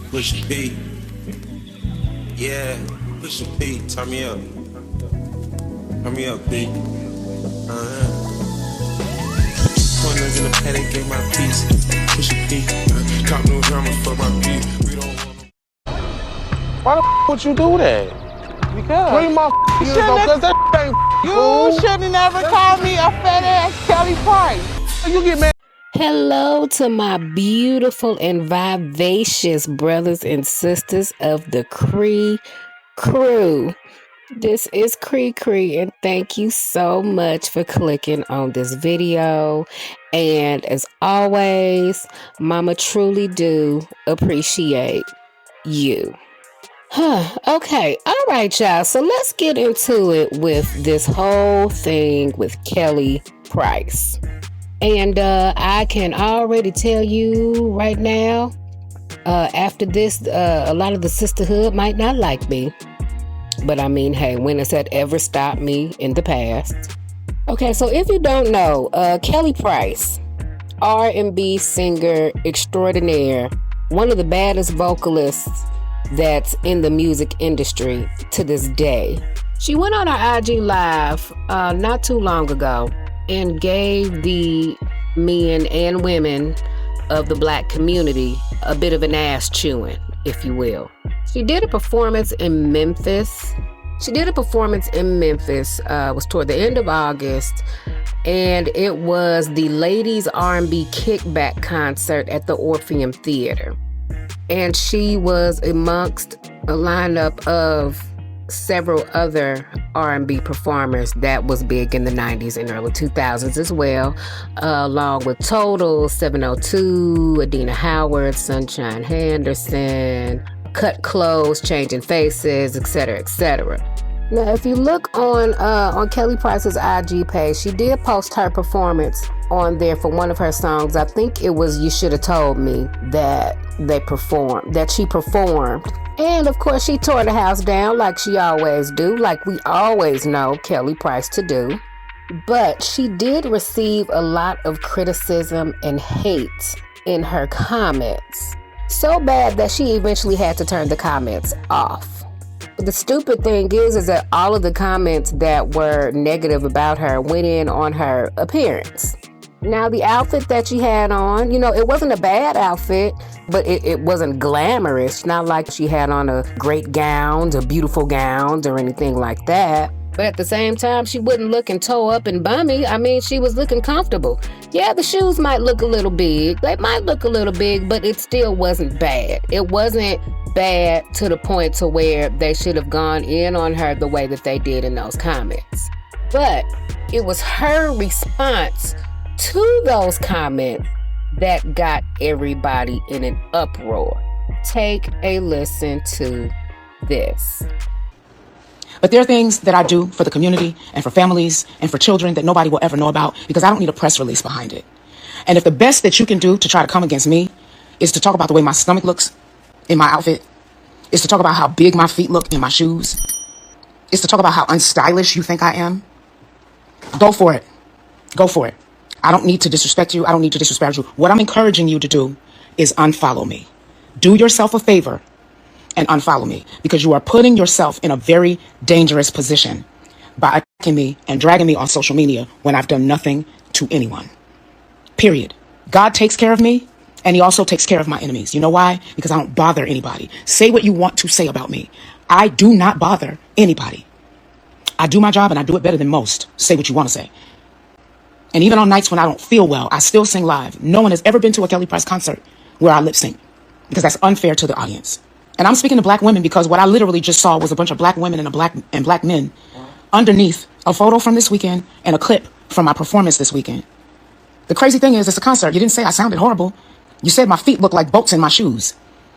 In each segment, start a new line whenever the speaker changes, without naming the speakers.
Push P. Yeah, push P. Turn me up. Turn me up, P. Corners in the paddock, gave my piece. Push P. Cop no drama, fuck my P. We don't want no.
Why the would you do that?
Because
Bring my ears though, cause that ain't cool.
you shouldn't never call me a fat ass Kelly Price.
You get mad.
Hello to my beautiful and vivacious brothers and sisters of the Cree crew. This is Cree, and thank you so much for clicking on this video. And as always, Mama truly do appreciate you. Okay, all right, y'all. So let's get into it with this whole thing with Kelly Price. And I can already tell you right now, after this, a lot of the sisterhood might not like me. But I mean, hey, when has that ever stopped me in the past? Okay, so if you don't know, Kelly Price, R&B singer extraordinaire, one of the baddest vocalists that's in the music industry to this day. She went on her IG Live not too long ago and gave the men and women of the Black community a bit of an ass chewing, if you will. She did a performance in Memphis. It was toward the end of August, and it was the Ladies R&B Kickback concert at the Orpheum Theater. And she was amongst a lineup of several other R&B performers that was big in the 90s and early 2000s as well, along with Total, 702, Adina Howard, Sunshine Henderson, Cut Clothes, Changing Faces, etc., etc. Now, if you look on Kelly Price's IG page, she did post her performance on there for one of her songs. I think it was "You Should Have Told Me" that she performed. And of course, she tore the house down like she always do, like we always know Kelly Price to do. But she did receive a lot of criticism and hate in her comments. So bad that she eventually had to turn the comments off. But the stupid thing is that all of the comments that were negative about her went in on her appearance. Now, the outfit that she had on, it wasn't a bad outfit, but it wasn't glamorous. Not like she had on a great gowns or beautiful gowns or anything like that. But at the same time, she wasn't looking toe up and bummy. I mean, she was looking comfortable. Yeah, the shoes might look a little big. They might look a little big, but it still wasn't bad. It wasn't bad to the point to where they should have gone in on her the way that they did in those comments. But it was her response to those comments that got everybody in an uproar. Take a listen to this.
But there are things that I do for the community and for families and for children that nobody will ever know about because I don't need a press release behind it. And if the best that you can do to try to come against me is to talk about the way my stomach looks in my outfit, is to talk about how big my feet look in my shoes, is to talk about how unstylish you think I am, go for it. Go for it. I don't need to disrespect you. I don't need to disrespect you. What I'm encouraging you to do is unfollow me. Do yourself a favor and unfollow me because you are putting yourself in a very dangerous position by attacking me and dragging me on social media when I've done nothing to anyone. Period. God takes care of me and he also takes care of my enemies. You know why? Because I don't bother anybody. Say what you want to say about me. I do not bother anybody. I do my job and I do it better than most. Say what you want to say. And even on nights when I don't feel well, I still sing live. No one has ever been to a Kelly Price concert where I lip sync because that's unfair to the audience. And I'm speaking to black women because what I literally just saw was a bunch of black women and black men underneath a photo from this weekend and a clip from my performance this weekend. The crazy thing is, it's a concert. You didn't say I sounded horrible. You said my feet look like boats in my shoes.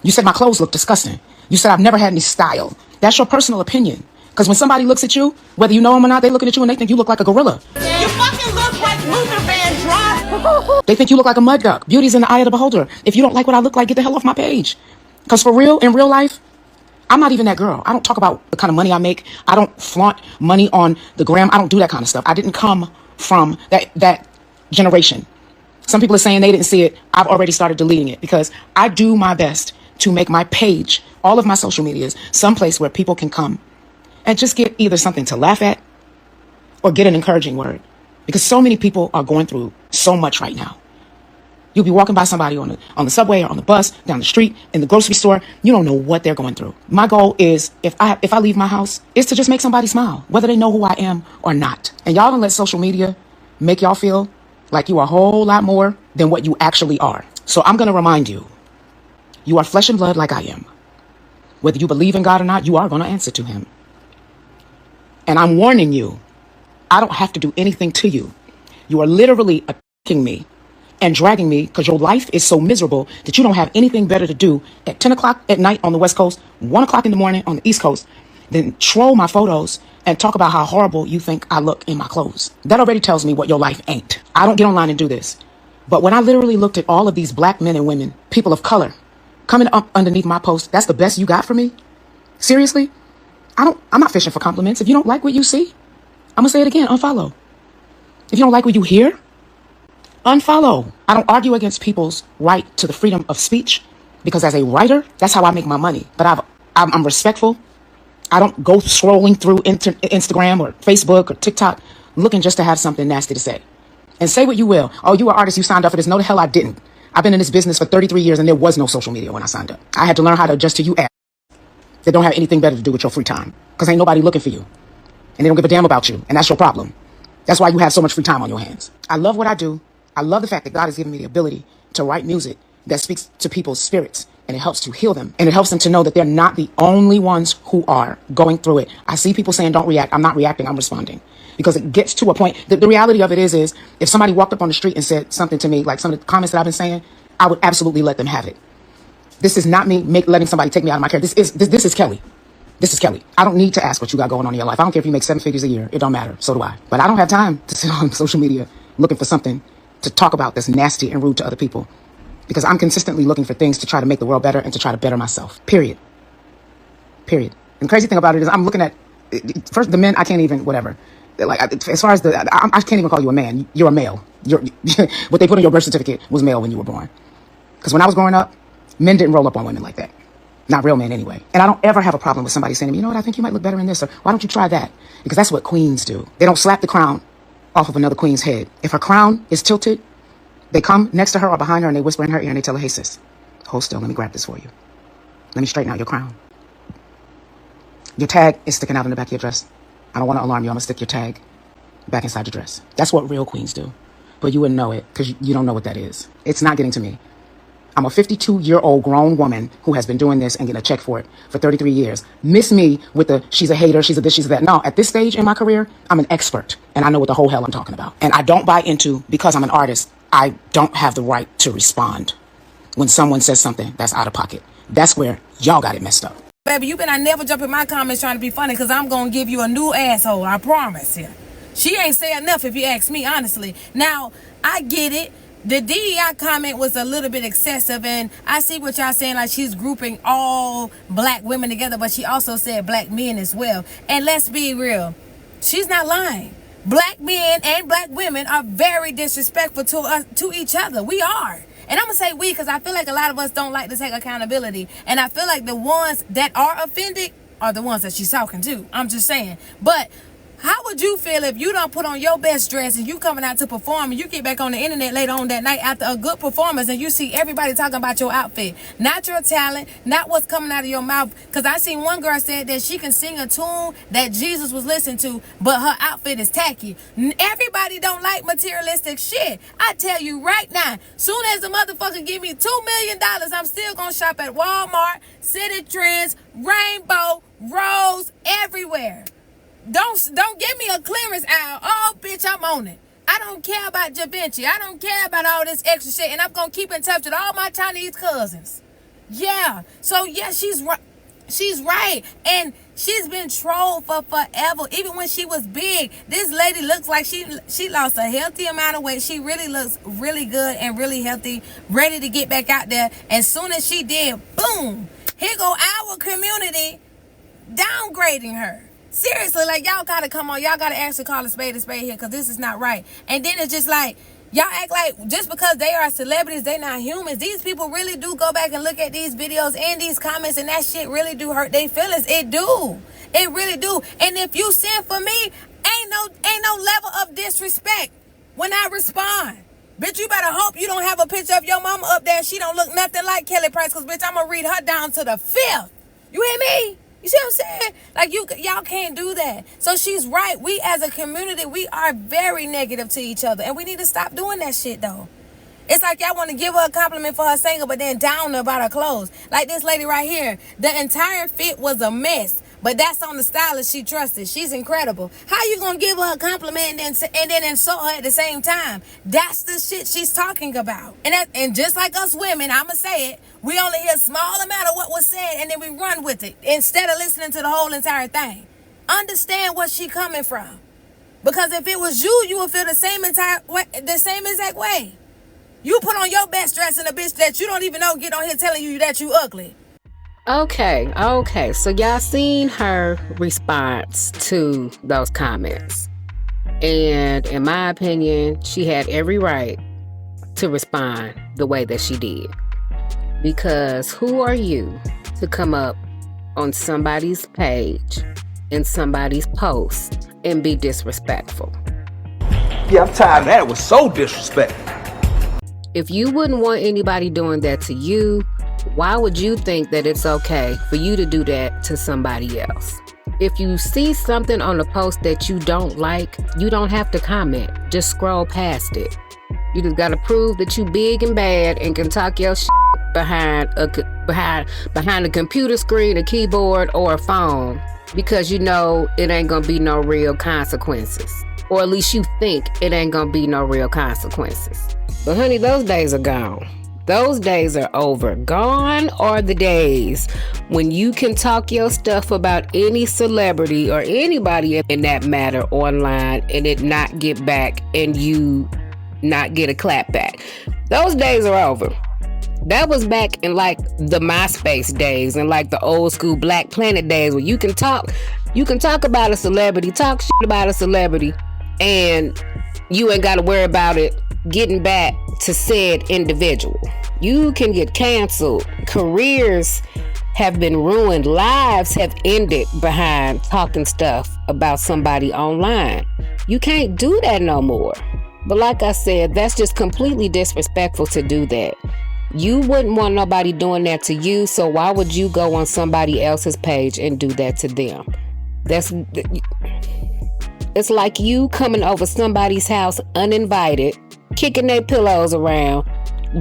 You said my clothes look disgusting. You said I've never had any style. That's your personal opinion. Because when somebody looks at you, whether you know them or not, they looking at you and they think you look like a gorilla.
You fucking look like Luther Vandross.
They think you look like a mud duck. Beauty's in the eye of the beholder. If you don't like what I look like, get the hell off my page. Because for real, in real life, I'm not even that girl. I don't talk about the kind of money I make. I don't flaunt money on the gram. I don't do that kind of stuff. I didn't come from that generation. Some people are saying they didn't see it. I've already started deleting it because I do my best to make my page, all of my social medias, someplace where people can come and just get either something to laugh at or get an encouraging word. Because so many people are going through so much right now. You'll be walking by somebody on the subway or on the bus, down the street, in the grocery store. You don't know what they're going through. My goal is, if I leave my house, is to just make somebody smile, whether they know who I am or not. And y'all don't let social media make y'all feel like you are a whole lot more than what you actually are. So I'm going to remind you, you are flesh and blood like I am. Whether you believe in God or not, you are going to answer to him. And I'm warning you, I don't have to do anything to you. You are literally attacking me and dragging me because your life is so miserable that you don't have anything better to do at 10 o'clock at night on the West Coast, 1 o'clock in the morning on the East Coast, than troll my photos and talk about how horrible you think I look in my clothes. That already tells me what your life ain't. I don't get online and do this. But when I literally looked at all of these black men and women, people of color, coming up underneath my post, that's the best you got for me? Seriously? I'm not fishing for compliments. If you don't like what you see, I'm gonna say it again, unfollow. If you don't like what you hear, unfollow. I don't argue against people's right to the freedom of speech because as a writer, that's how I make my money. But I'm respectful. I don't go scrolling through Instagram or Facebook or TikTok looking just to have something nasty to say. And say what you will. Oh, you are an artist, you signed up for this. No, the hell I didn't. I've been in this business for 33 years and there was no social media when I signed up. I had to learn how to adjust to you ass that don't have anything better to do with your free time because ain't nobody looking for you. And they don't give a damn about you. And that's your problem. That's why you have so much free time on your hands. I love what I do. I love the fact that God has given me the ability to write music that speaks to people's spirits and it helps to heal them. And it helps them to know that they're not the only ones who are going through it. I see people saying, don't react. I'm not reacting. I'm responding. Because it gets to a point that the reality of it is if somebody walked up on the street and said something to me, like some of the comments that I've been saying, I would absolutely let them have it. This is not me letting somebody take me out of my care. This is Kelly. This is Kelly. I don't need to ask what you got going on in your life. I don't care if you make 7 figures a year. It don't matter. So do I. But I don't have time to sit on social media looking for something to talk about that's nasty and rude to other people. Because I'm consistently looking for things to try to make the world better and to try to better myself. Period. And the crazy thing about it is I'm looking at, first, the men, I can't even, whatever. Like, as far as I can't even call you a man. You're a male. What they put on your birth certificate was male when you were born. Because when I was growing up, men didn't roll up on women like that. Not real men anyway. And I don't ever have a problem with somebody saying to me, you know what, I think you might look better in this, or why don't you try that? Because that's what queens do. They don't slap the crown off of another queen's head. If her crown is tilted, they come next to her or behind her and they whisper in her ear and they tell her, hey sis, hold still, let me grab this for you. Let me straighten out your crown. Your tag is sticking out in the back of your dress. I don't want to alarm you. I'm going to stick your tag back inside your dress. That's what real queens do. But you wouldn't know it because you don't know what that is. It's not getting to me. I'm a 52-year-old grown woman who has been doing this and getting a check for it for 33 years. Miss me with the, she's a hater, she's a this, she's a that. No, at this stage in my career, I'm an expert and I know what the whole hell I'm talking about. And I don't buy into, because I'm an artist, I don't have the right to respond when someone says something that's out of pocket. That's where y'all got it messed up.
Baby, you better never jump in my comments trying to be funny because I'm going to give you a new asshole, I promise you. She ain't say enough if you ask me, honestly. Now, I get it. The DEI comment was a little bit excessive, and I see what y'all saying, like she's grouping all black women together, but she also said black men as well. And let's be real, she's not lying. Black men and black women are very disrespectful to each other. We are. And I'm going to say we because I feel like a lot of us don't like to take accountability. And I feel like the ones that are offended are the ones that she's talking to. I'm just saying. But how would you feel if you don't put on your best dress and you coming out to perform and you get back on the internet later on that night after a good performance and you see everybody talking about your outfit, not your talent, not what's coming out of your mouth? Because I seen one girl said that she can sing a tune that Jesus was listening to, but her outfit is tacky. Everybody don't like materialistic shit. I tell you right now, soon as the motherfucker give me $2 million, I'm still gonna shop at Walmart, City Trends, Rainbow, Rose, everywhere. Don't give me a clearance aisle. Oh, bitch, I'm on it. I don't care about Da Vinci. I don't care about all this extra shit. And I'm going to keep in touch with all my Chinese cousins. Yeah. So, yeah, she's right. She's right. And she's been trolled for forever. Even when she was big, this lady looks like she lost a healthy amount of weight. She really looks really good and really healthy, ready to get back out there. As soon as she did, boom, here go our community downgrading her. Seriously, like, y'all gotta come on. Y'all gotta actually call a spade here because this is not right. And then it's just like, Y'all act like just because they are celebrities, they not humans. These people really do go back and look at these videos and these comments, and that shit really do hurt their feelings. It do. It really do. And if you send for me, ain't no level of disrespect when I respond. Bitch, you better hope you don't have a picture of your mama up there and she don't look nothing like Kelly Price, because bitch, I'm gonna read her down to the 5th. You hear me? You see what I'm saying? Like, y'all can't do that. So she's right. We as a community, we are very negative to each other, and we need to stop doing that shit though. It's like y'all want to give her a compliment for her singer, but then down her about her clothes. Like this lady right here. The entire fit was a mess, but that's on the stylist she trusted. She's incredible. How you gonna give her a compliment and then insult her at the same time? That's the shit she's talking about. And just like us women, I'ma say it, we only hear a small amount of what was said and then we run with it instead of listening to the whole entire thing. Understand where she coming from, because if it was you, you would feel the same exact way. You put on your best dress and a bitch that you don't even know get on here telling you that you ugly.
Okay. So y'all seen her response to those comments. And in my opinion, she had every right to respond the way that she did. Because who are you to come up on somebody's page and somebody's post and be disrespectful?
Yeah, I'm tired of that. It was so disrespectful.
If you wouldn't want anybody doing that to you, why would you think that it's okay for you to do that to somebody else? If you see something on a post that you don't like, you don't have to comment. Just scroll past it. You just gotta prove that you big and bad and can talk your shit behind a computer screen, a keyboard, or a phone, because you know it ain't gonna be no real consequences. Or at least you think it ain't gonna be no real consequences. But honey, those days are gone. Those days are over. Gone are the days when you can talk your stuff about any celebrity or anybody in that matter online and it not get back and you not get a clap back. Those days are over. That was back in like the MySpace days and like the old school Black Planet days where you can talk about a celebrity, talk shit about a celebrity, and you ain't got to worry about it getting back to said individual. You can get canceled. Careers have been ruined. Lives have ended behind talking stuff about somebody online. You can't do that no more. But like I said, that's just completely disrespectful to do that. You wouldn't want nobody doing that to you, so why would you go on somebody else's page and do that to them? It's like you coming over somebody's house uninvited, kicking their pillows around,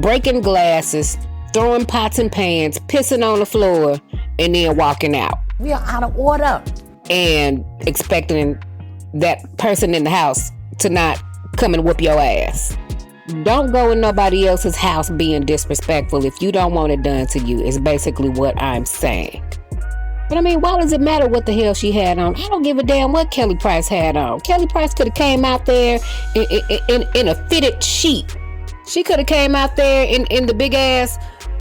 breaking glasses, throwing pots and pans, pissing on the floor, and then walking out.
We are out of order.
And expecting that person in the house to not come and whoop your ass. Don't go in nobody else's house being disrespectful if you don't want it done to you, is basically what I'm saying. But I mean, why does it matter what the hell she had on? I don't give a damn what Kelly Price had on. Kelly Price could have came out there in a fitted sheet. She could have came out there in the big ass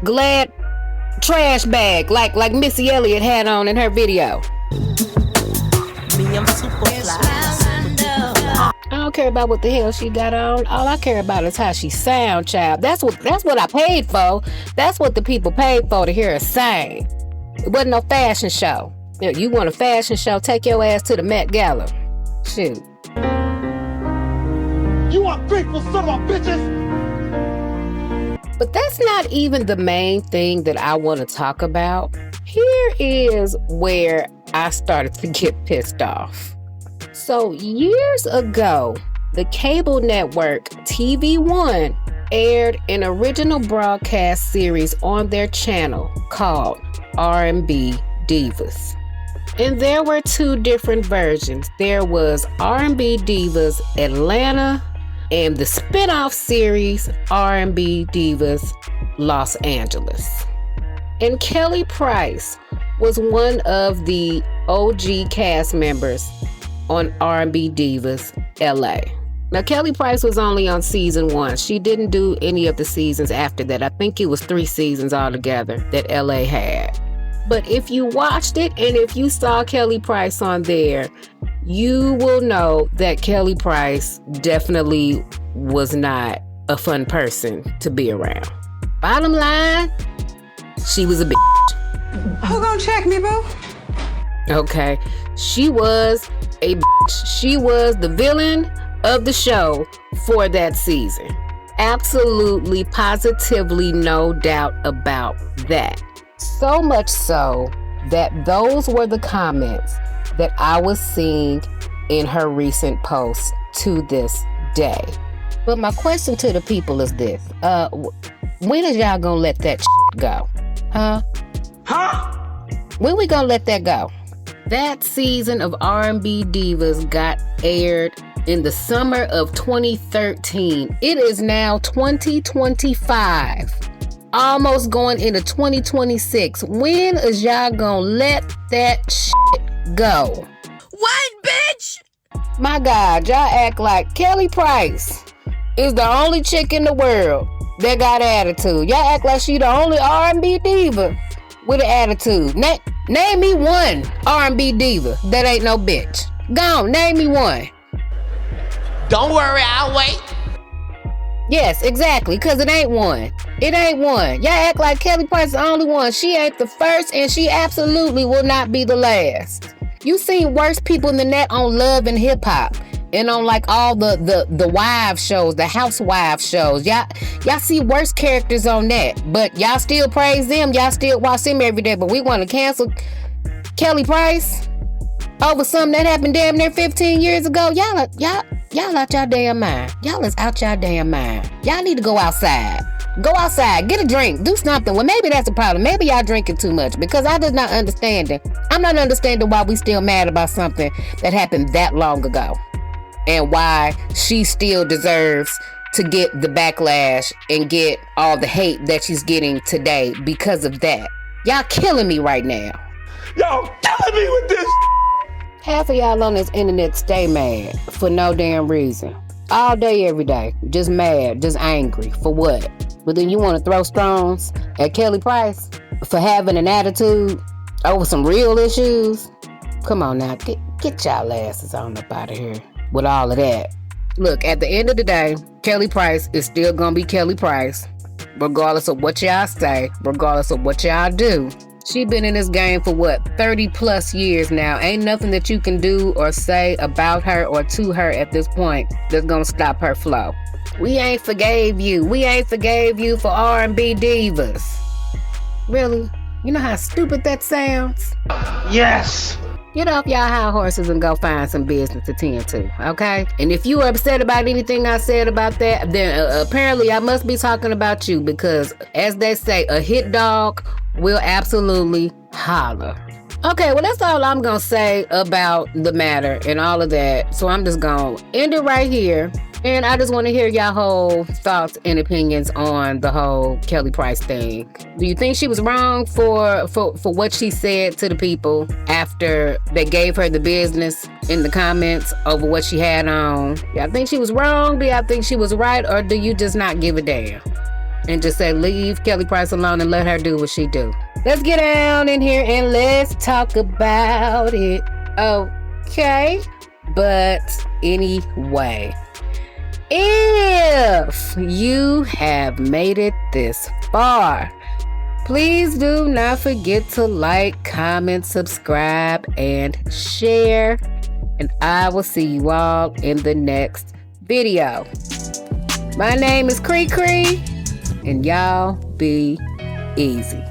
Glad trash bag like Missy Elliott had on in her video. I don't care about what the hell she got on. All I care about is how she sound, child. That's what I paid for. That's what the people paid for, to hear her sing. It wasn't no fashion show. You want a fashion show, take your ass to the Met Gala. Shoot.
You ungrateful son of a bitches!
But that's not even the main thing that I want to talk about. Here is where I started to get pissed off. So years ago, the cable network TV1 aired an original broadcast series on their channel called R&B Divas. And there were two different versions. There was R&B Divas Atlanta and the spin-off series R&B Divas Los Angeles. And Kelly Price was one of the OG cast members on R&B Divas LA. Now, Kelly Price was only on season 1. She didn't do any of the seasons after that. I think it was 3 seasons altogether that LA had. But if you watched it and if you saw Kelly Price on there, you will know that Kelly Price definitely was not a fun person to be around. Bottom line, she was a bitch.
Who gonna check me, boo?
Okay, she was a bitch. She was the villain of the show for that season. Absolutely, positively, no doubt about that. So much so that those were the comments that I was seeing in her recent posts to this day. But my question to the people is this. When is y'all gonna let that shit go? Huh? When we gonna let that go? That season of R&B Divas got aired in the summer of 2013. It is now 2025. Almost going into 2026. When is y'all gonna let that shit go?
What, bitch?
My God, y'all act like Kelly Price is the only chick in the world that got attitude. Y'all act like she the only R&B diva with an attitude. Name me one R&B diva that ain't no bitch. Go on, name me one.
Don't worry, I'll wait.
Yes, exactly, because it ain't one. It ain't one. Y'all act like Kelly Price is the only one. She ain't the first, and she absolutely will not be the last. You seen worse people than that on Love and Hip Hop and on like all the wives shows, the housewives shows. Y'all see worse characters on that, but y'all still praise them. Y'all still watch them every day, but we want to cancel Kelly Price over something that happened damn near 15 years ago. Y'all out y'all damn mind. Y'all is out y'all damn mind. Y'all need to go outside. Go outside, get a drink, do something. Well, maybe that's the problem. Maybe y'all drinking too much, because I did not understand it. I'm not understanding why we still mad about something that happened that long ago, and why she still deserves to get the backlash and get all the hate that she's getting today because of that. Y'all killing me right now.
Y'all killing me with this.
Half of y'all on this internet stay mad for no damn reason. All day, every day. Just mad, just angry. For what? But then you want to throw stones at Kelly Price for having an attitude over some real issues? Come on now, get y'all asses on up out of here with all of that. Look, at the end of the day, Kelly Price is still gonna be Kelly Price, regardless of what y'all say, regardless of what y'all do. She been in this game for what, 30 plus years now. Ain't nothing that you can do or say about her or to her at this point that's gonna stop her flow. We ain't forgave you. We ain't forgave you for R&B Divas. Really? You know how stupid that sounds?
Yes.
Get off y'all high horses and go find some business to tend to, okay? And if you are upset about anything I said about that, then apparently I must be talking about you, because as they say, a hit dog will absolutely holler. Okay, well, that's all I'm gonna say about the matter and all of that. So I'm just gonna end it right here. And I just want to hear y'all whole thoughts and opinions on the whole Kelly Price thing. Do you think she was wrong for what she said to the people after they gave her the business in the comments over what she had on? Y'all think she was wrong? Do y'all think she was right? Or do you just not give a damn and just say, leave Kelly Price alone and let her do what she do? Let's get down in here and let's talk about it. Okay? But anyway, if you have made it this far, please do not forget to like, comment, subscribe, and share. And I will see you all in the next video. My name is Cree Cree, and y'all be easy.